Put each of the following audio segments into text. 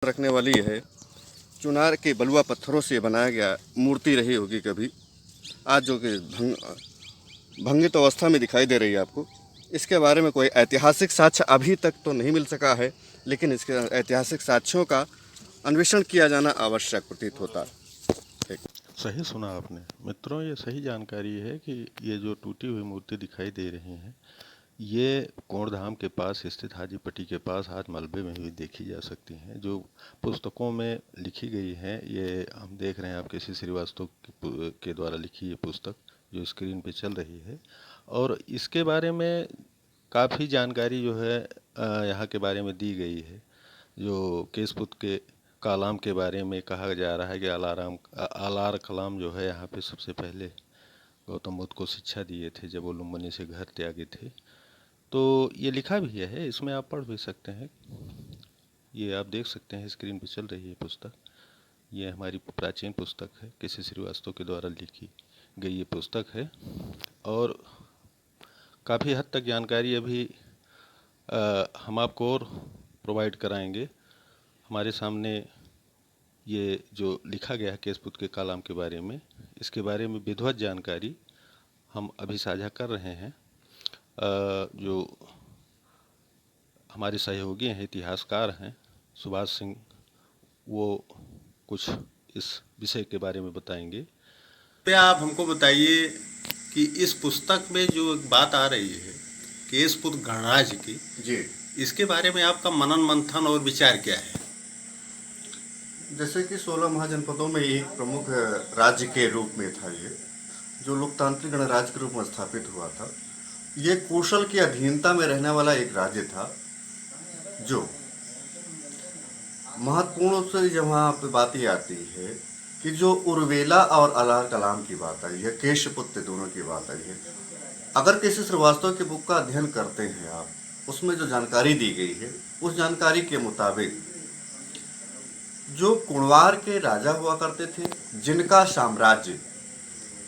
रखने वाली है। चुनार के बलुआ पत्थरों से बनाया गया मूर्ति रही होगी कभी, आज जो कि भंगित अवस्था में दिखाई दे रही है आपको। इसके बारे में कोई ऐतिहासिक साक्ष्य अभी तक तो नहीं मिल सका है, लेकिन इसके ऐतिहासिक साक्ष्यों का अन्वेषण किया जाना आवश्यक प्रतीत होता है। सही सुना आपने मित्रों, ये सही जानकारी है कि ये जो टूटी हुई मूर्ति दिखाई दे रही हैं, ये कोणधाम के पास स्थित हाजीपट्टी के पास आज मलबे में भी देखी जा सकती हैं। जो पुस्तकों में लिखी गई हैं, ये हम देख रहे हैं आप केसी श्रीवास्तव के द्वारा लिखी ये पुस्तक जो स्क्रीन पे चल रही है, और इसके बारे में काफ़ी जानकारी जो है यहाँ के बारे में दी गई है। जो केशपुत के कालाम के बारे में कहा जा रहा है कि आलार कलाम जो है यहाँ पे सबसे पहले गौतम बुद्ध को शिक्षा दिए थे जब वो लुम्बिनी से घर त्यागे थे। तो ये लिखा भी है, इसमें आप पढ़ भी सकते हैं। ये आप देख सकते हैं स्क्रीन पे चल रही है पुस्तक। ये हमारी प्राचीन पुस्तक है, केसी श्रीवास्तव के द्वारा लिखी गई ये पुस्तक है, और काफ़ी हद तक जानकारी अभी हम आपको और प्रोवाइड कराएंगे। हमारे सामने ये जो लिखा गया है केशपुत के कालाम के बारे में, इसके बारे में विधिवत जानकारी हम अभी साझा कर रहे हैं। जो हमारे सहयोगी हैं, इतिहासकार हैं सुभाष सिंह, वो कुछ इस विषय के बारे में बताएंगे। पे आप हमको बताइए कि इस पुस्तक में जो एक बात आ रही है केशपुत गणराज्य की जी, इसके बारे में आपका मनन मंथन और विचार क्या है? जैसे कि 16 महाजनपदों में एक प्रमुख राज्य के रूप में था ये, जो लोकतांत्रिक गणराज्य के रूप में स्थापित हुआ था। ये कौशल की अधीनता में रहने वाला एक राज्य था। जो महत्वपूर्ण रूप से जहाँ पे बात ये आती है कि जो उर्वेला और अलार कलाम की बात आई है, केशपुत्र दोनों की बात आई है। अगर किसी श्रीवास्तव की बुक का अध्ययन करते हैं आप, उसमें जो जानकारी दी गई है उस जानकारी के मुताबिक जो कुणवार के राजा हुआ करते थे, जिनका साम्राज्य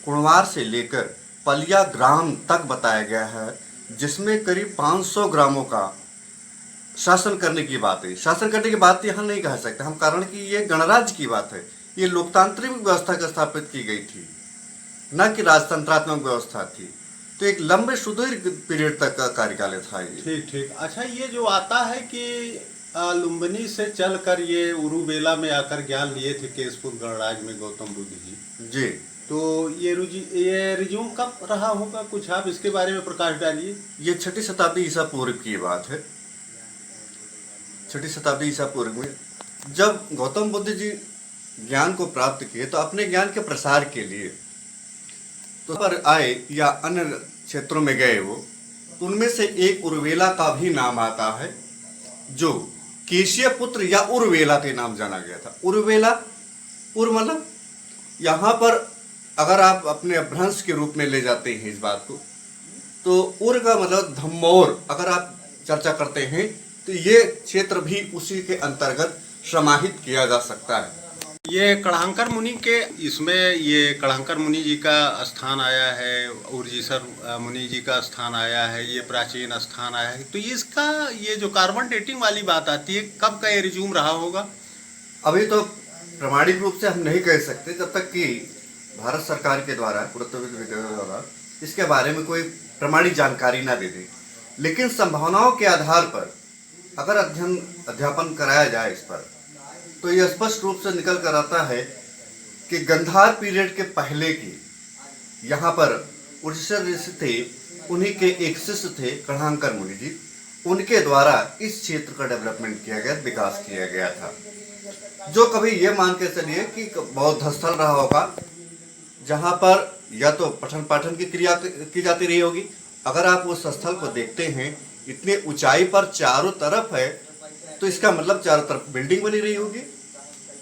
कुणवार से लेकर पलिया ग्राम तक बताया गया है, जिसमें करीब 500 ग्रामों का शासन करने की बात है। शासन करने की बात यहाँ नहीं कह सकते हम, कारण कि ये गणराज्य की बात है। ये लोकतांत्रिक व्यवस्था का स्थापित की गई थी, न कि राजतंत्रात्मक व्यवस्था थी। तो एक लंबे सुदीर्घ पीरियड तक का कार्यकाल था ये। ठीक ठीक। अच्छा, ये जो आता है कि लुम्बिनी से चलकर ये उरुवेला में आकर ज्ञान लिए थे केशपुत गणराज्य में गौतम बुद्ध जी। तो ये रिज्यूम कब रहा होगा, कुछ आप इसके बारे में प्रकाश डालिए। ये 6ठी शताब्दी ईसा पूर्व की बात है। 6ठी शताब्दी ईसा पूर्व में जब गौतम बुद्ध जी ज्ञान को प्राप्त किए, तो अपने ज्ञान के प्रसार के लिए तो पर आए या अन्य क्षेत्रों में गए वो, उनमें से एक उर्वेला का भी नाम आता है, जो केशिय पुत्र या उर्वेला के नाम जाना गया था। उर्वेला, उर मतलब यहाँ पर अगर आप अपने अपभ्रंश के रूप में ले जाते हैं इस बात को, तो उर का मतलब धम्मौर अगर आप चर्चा करते हैं, तो ये क्षेत्र भी उसी के अंतर्गत समाहित किया जा सकता है। ये कढ़ांकर मुनि के, इसमें ये कढ़ांकर मुनि जी का स्थान आया है, उर्जीसर मुनि जी का स्थान आया है, ये प्राचीन स्थान आया है। तो इसका ये जो कार्बन डेटिंग वाली बात आती है, कब का ये रिज्यूम रहा होगा? अभी तो प्रमाणिक रूप से हम नहीं कह सकते, जब तक कि भारत सरकार के द्वारा, पुरातत्व विभाग द्वारा इसके बारे में कोई प्रमाणिक जानकारी ना दे दे। लेकिन संभावनाओं के आधार पर अगर अध्यापन कराया जाए इस पर, तो यह स्पष्ट रूप से निकल कर आता है कि गंधार पीरियड के पहले की यहाँ पर उर्जीसर ऋषि थे, उन्हीं के एक शिष्य थे कढ़ांकर मुनि जी, उनके द्वारा इस क्षेत्र का डेवलपमेंट किया गया, विकास किया गया था। जो कभी ये मान के चलिए कि बौद्ध स्थल रहा होगा, जहाँ पर या तो पठन पाठन की क्रिया की जाती रही होगी। अगर आप उस स्थल को देखते हैं, इतने ऊंचाई पर चारों तरफ है, तो इसका मतलब चारों तरफ बिल्डिंग बनी रही होगी,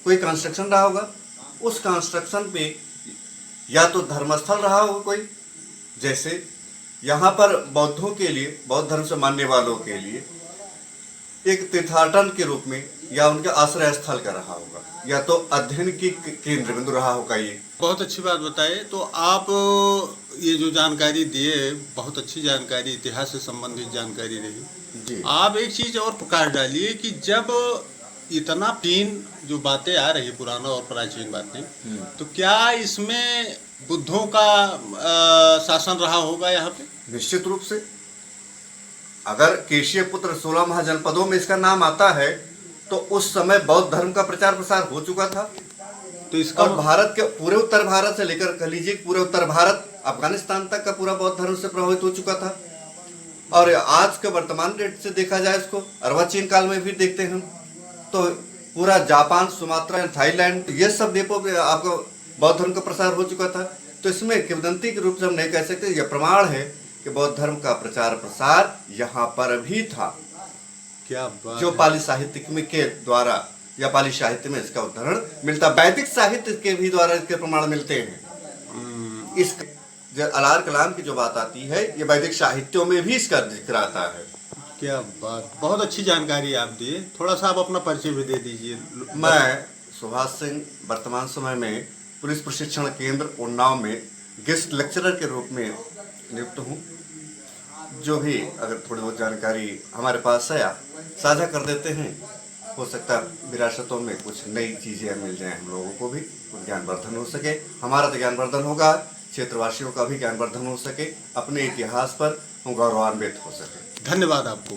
कोई कंस्ट्रक्शन रहा होगा। उस कंस्ट्रक्शन पे या तो धर्मस्थल रहा होगा कोई, जैसे यहाँ पर बौद्धों के लिए, बौद्ध धर्म से मानने वालों के लिए एक तीर्थाटन के रूप में या उनके आश्रय स्थल का रहा होगा, या तो अध्ययन की केंद्र बिंदु रहा होगा। ये बहुत अच्छी बात बताए। तो आप ये जो जानकारी दिए, बहुत अच्छी जानकारी, इतिहास से संबंधित जानकारी रही जी। आप एक चीज़ और प्रकाश डालिए कि जब इतना तीन जो बातें आ रही पुराना और प्राचीन बातें, तो क्या इसमें बुद्धों का शासन रहा होगा यहाँ पे? निश्चित रूप से। अगर केशव पुत्र 16 महाजनपदों में इसका नाम आता है तो उस समय बौद्ध धर्म का प्रचार प्रसार हो चुका था। तो इसका और भारत के पूरे उत्तर भारत से लेकर कह लीजिए पूरे उत्तर भारत अफगानिस्तान तक का पूरा बौद्ध धर्म से प्रभावित हो चुका था। और आज के वर्तमान डेट से देखा जाए इसको अर्वाचीन काल में भी देखते हैं हम तो पूरा जापान, सुमात्रा, थाईलैंड, ये सब द्वीपों पे आपको बौद्ध धर्म का प्रसार हो चुका था। तो इसमें किंवदंती के रूप से हम नहीं कह सकते, यह प्रमाण है कि बौद्ध धर्म का प्रचार प्रसार यहाँ पर भी था। क्या बात जो है। पाली साहित्य में के द्वारा या पाली साहित्य में इसका उदाहरण मिलता, वैदिक साहित्य के भी द्वारा इसके प्रमाण मिलते हैं। इस जो अलार कलाम की जो बात आती है ये वैदिक साहित्यों में भी इसका जिक्र आता है। क्या बात, बहुत अच्छी जानकारी आप दिए। थोड़ा सा आप अपना परिचय भी दे दीजिए। मैं सुभाष सिंह वर्तमान समय में पुलिस प्रशिक्षण केंद्र उन्नाव में गेस्ट लेक्चरर के रूप में नियुक्त हूँ। जो भी अगर थोड़ी बहुत जानकारी हमारे पास है साझा कर देते हैं, हो सकता है विरासतों में कुछ नई चीज़ें मिल जाएं, हम लोगों को भी कुछ ज्ञानवर्धन हो सके। हमारा तो ज्ञानवर्धन होगा, क्षेत्रवासियों का भी ज्ञानवर्धन हो सके, अपने इतिहास पर हम गौरवान्वित हो सके। धन्यवाद आपको।